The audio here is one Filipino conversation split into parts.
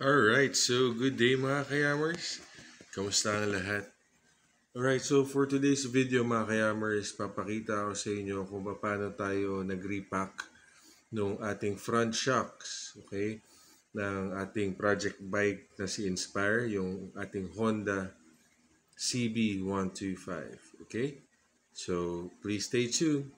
Alright, so good day mga kayamers. Kamusta ang lahat? Alright, so for today's video mga kayamers, papakita ko sa inyo kung paano tayo nag-repack ng ating front shocks, okay? Ng ating project bike na si Inspire, yung ating Honda CB125, okay? So, please stay tuned.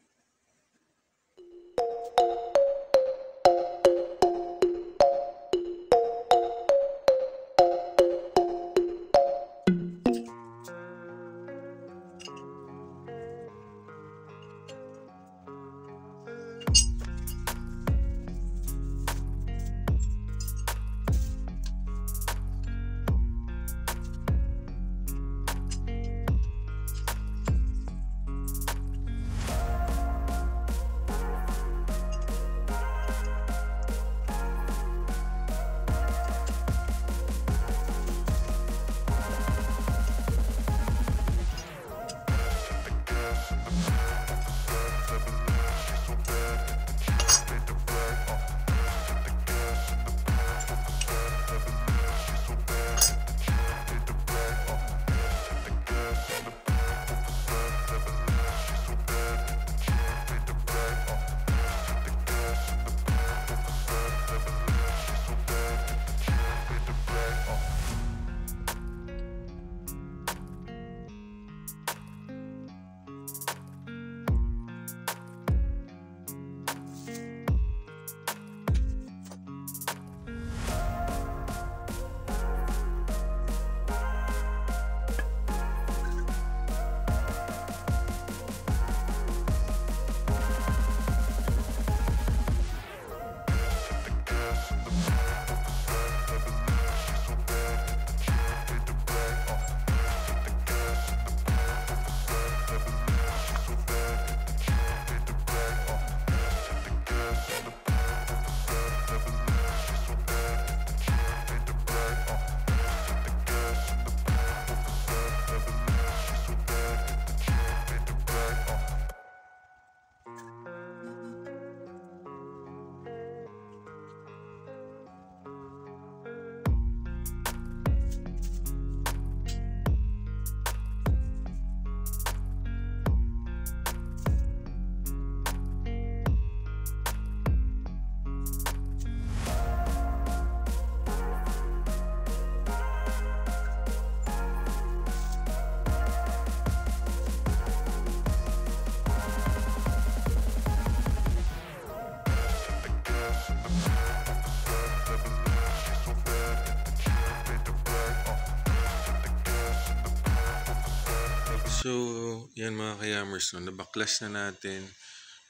So, yan mga kayamers, no, nabaklas na natin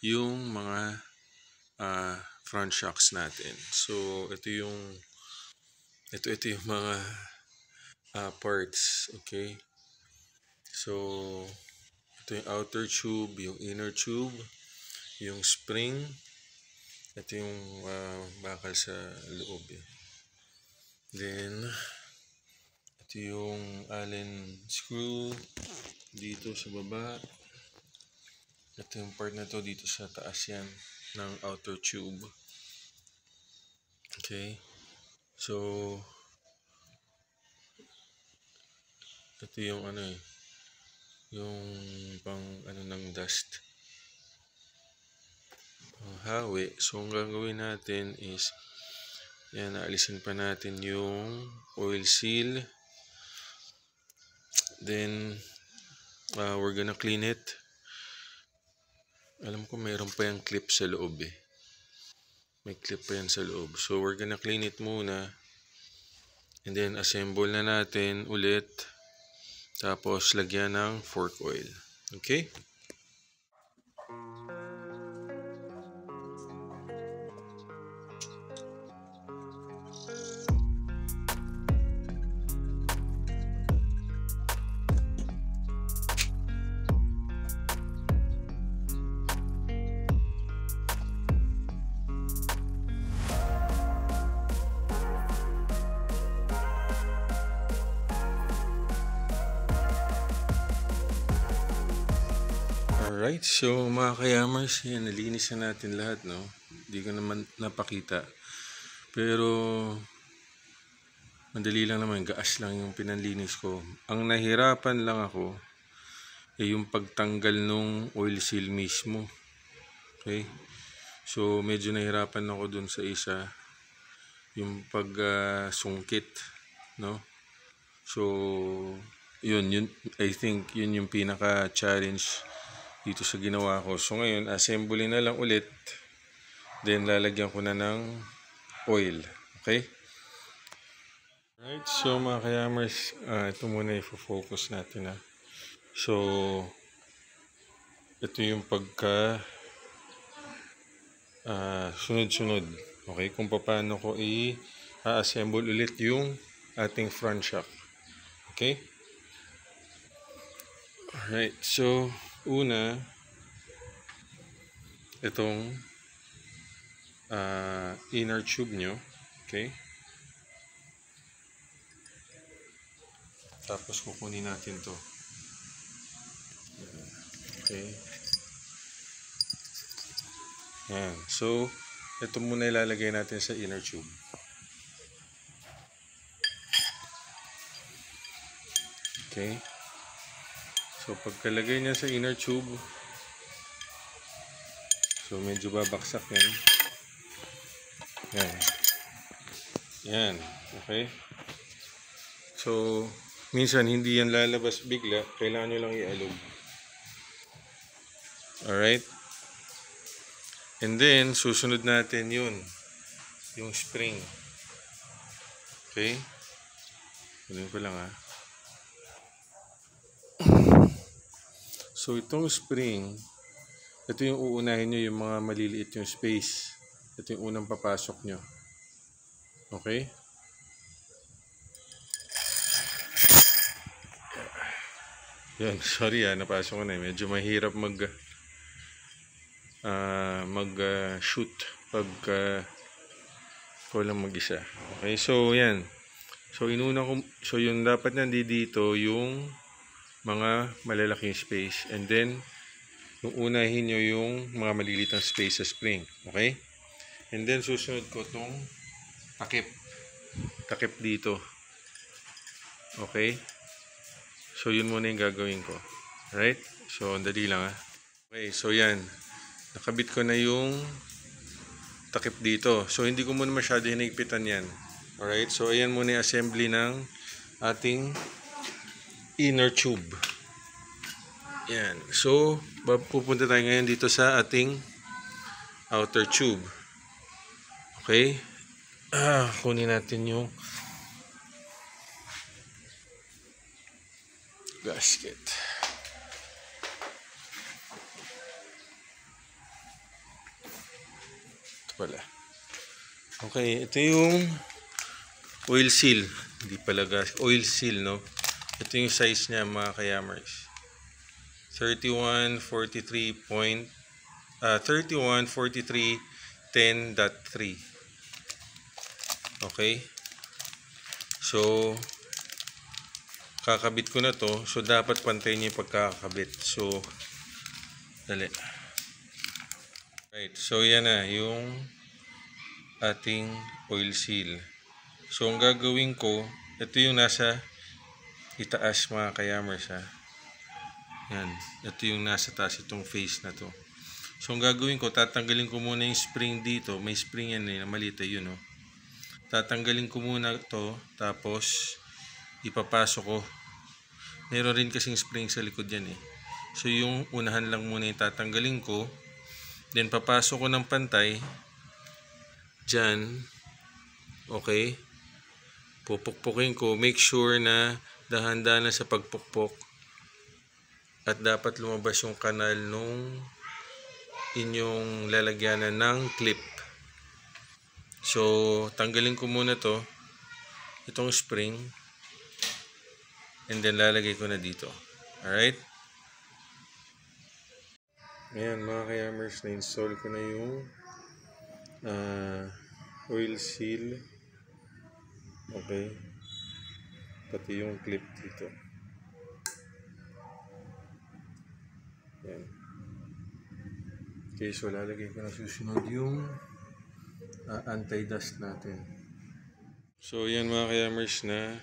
yung mga front shocks natin. So, ito yung mga parts, okay? So, ito yung outer tube, yung inner tube, yung spring, ito yung bakal sa loob. Then, ito yung Allen screw dito sa baba. Ito yung part na to dito sa taas yan ng outer tube. Okay. So, ito yung yung pang ng dust. Pang hawi. So, ang gagawin natin is yan, naalisin pa natin yung oil seal. Then, we're gonna clean it. Alam ko mayroon pa yung clip sa loob May clip pa yan sa loob. So, we're gonna clean it muna. And then, assemble na natin ulit. Tapos, lagyan ng fork oil. Okay? Alright, so mga kayamers, yan, nalinis na natin lahat, no? Hindi ko naman napakita. Pero, Madali lang naman, gaas lang yung pinanlinis ko. Ang nahirapan lang ako ay yung pagtanggal nung oil seal mismo. Okay? So medyo nahirapan ako dun sa isa, yung sungkit, no? So yun I think yun yung pinaka challenge dito sa ginawa ko. So ngayon assembly na lang ulit, then lalagyan ko na ng oil. Okay? Right, so mga kayamers, ito muna i-focus natin ha. So ito yung sunod-sunod. Okay, kung paano ko i-assemble ulit yung ating front shock. Okay? Alright, so una, itong inner tube nyo. Okay? Tapos kukunin natin to. Okay? Yan. So, ito muna ilalagay natin sa inner tube. Okay? So, pagkalagay niya sa inner tube, so medyo babaksak yan. Yan. Yan. Okay? So, minsan hindi yan lalabas bigla. Kailangan nyo lang i-alog. Alright? And then, susunod natin yun. Yung spring. Okay? Kunin ko lang ha. So, itong spring, ito yung uunahin nyo, yung mga maliliit yung space. Ito yung unang papasok nyo. Okay? Yan, sorry napasok ko na. Medyo mahirap shoot pag ko lang mag-isa. Okay, so yan. So so yung dapat nandito yung mga malalaking space, and then yung unahin nyo yung mga malilitang space sa spring. Okay? And then susunod ko tong takip dito. Okay? So yun muna yung gagawin ko. Right? So dali lang ha. Okay, so yan. Nakabit ko na yung takip dito. So hindi ko muna masyado hinigpitan yan. Alright, so ayan muna yung assembly ng ating inner tube. Yan. So pupunta tayo ngayon dito sa ating outer tube. Okay? Kunin natin yung gasket. Ito pala. Okay, ito yung oil seal. Hindi pala oil seal, no? Ito yung size niya mga kayamers. 3143.10.3. Okay? So kakabit ko na to. So dapat pantay niyo yung pagkakabit. So dali. Right. So yan na yung ating oil seal. So ang gagawin ko, ito yung nasa itaas mga kayamers ha. Yan. Ito yung nasa taas, itong face na to. So ang gagawin ko, tatanggalin ko muna yung spring dito. May spring yan na maliit yun oh. Tatanggalin ko muna to, tapos ipapasok ko. Meron rin kasing spring sa likod yan eh. So yung unahan lang muna yung tatanggalin ko. Then papasok ko ng pantay dyan. Okay? Pupukpukin ko. Make sure na dahan-dahan sa pagpukpok. At dapat lumabas yung kanal nung inyong lalagyanan ng clip. So tanggalin ko muna to. Itong spring. And then lalagay ko na dito. Alright? Ayan mga kayamers, na-install ko na yung oil seal. Okay. Pati yung clip dito. Ayan. Okay, so lalagay ko na susunod yung anti-dust natin. So yan mga kayamers, na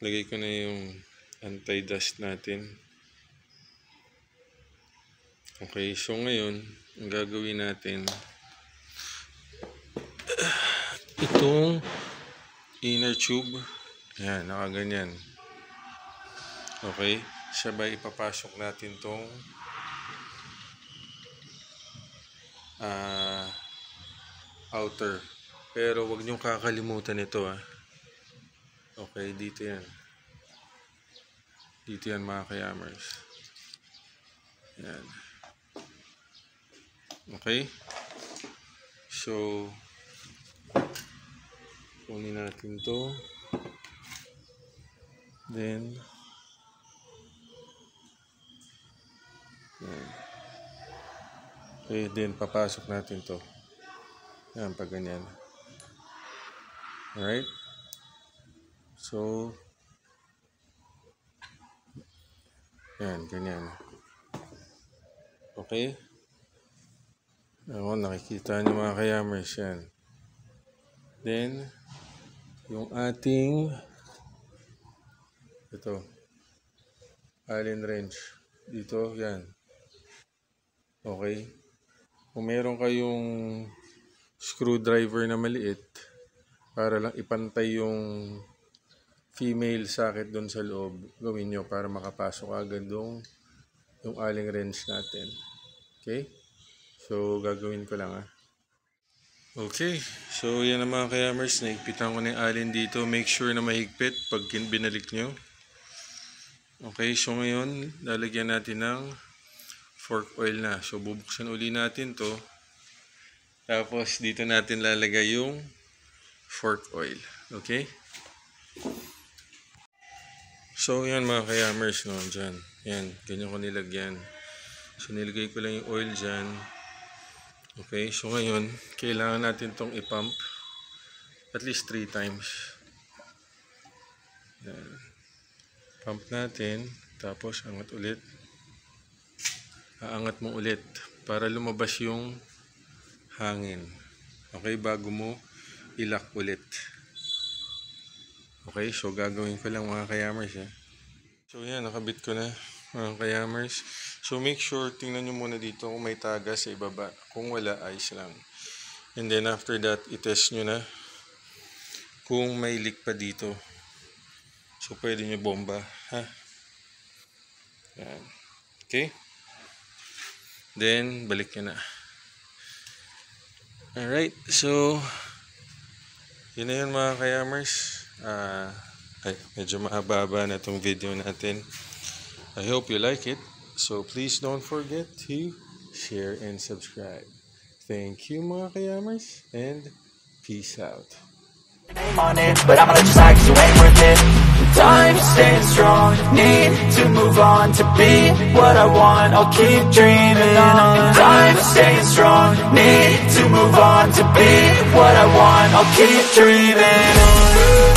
lagay ko na yung anti-dust natin. Okay, so ngayon ang gagawin natin, itong inner tube, yan, nakaganyan. Okay, sabay ipapasok natin tong outer. Pero wag niyong kakalimutan ito Okay, dito yan. Dito yan mga kayamers. Yan. Okay. So, kunin natin to. Then, yan. Okay, then papasok natin to. Yan, pag ganyan. Alright? So, yan, ganyan. Okay? Ako, nakikita niyo mga kayamers yan. Then, yung ating, ito, Allen wrench. Dito, yan. Okay? Kung meron kayong screwdriver na maliit, para lang ipantay yung female socket doon sa loob, gawin nyo para makapasok agad yung Allen wrench natin. Okay? So, gagawin ko lang Okay. So, yan ang mga kayamers. Naigpitan ko na yung Allen dito. Make sure na mahigpit pag binalik nyo. Okay. So, ngayon, lalagyan natin ng fork oil na. So, bubuksan uli natin to. Tapos, dito natin lalagay yung fork oil. Okay? So, yan mga kayamers, no? Dyan. Yan. Ganyan ko nilagyan. So, nilagay ko lang yung oil dyan. Okay? So, ngayon, kailangan natin tong i-pump at least 3 times. Yan. Pump natin. Tapos, angat ulit. Aangat mo ulit para lumabas yung hangin. Okay? Bago mo ilak ulit. Okay, so gagawin ko lang mga kayamers So yan, nakabit ko na mga kayamers. So make sure, tingnan nyo muna dito kung may tagas sa ibaba. Kung wala, ayos lang. And then after that, itest nyo na kung may leak pa dito. So pwede nyo bomba. Yan. Okay? Then, balik nyo na. Alright, so yun na yun mga kayamers. Medyo mahaba na itong video natin. I hope you like it. So please don't forget to share and subscribe. Thank you mga kayamers, and peace out. On it, but I'ma let you slide 'cause you ain't worth it. Time staying strong, need to move on to be what I want. I'll keep dreaming on. Time staying strong, need to move on to be what I want. I'll keep dreaming on.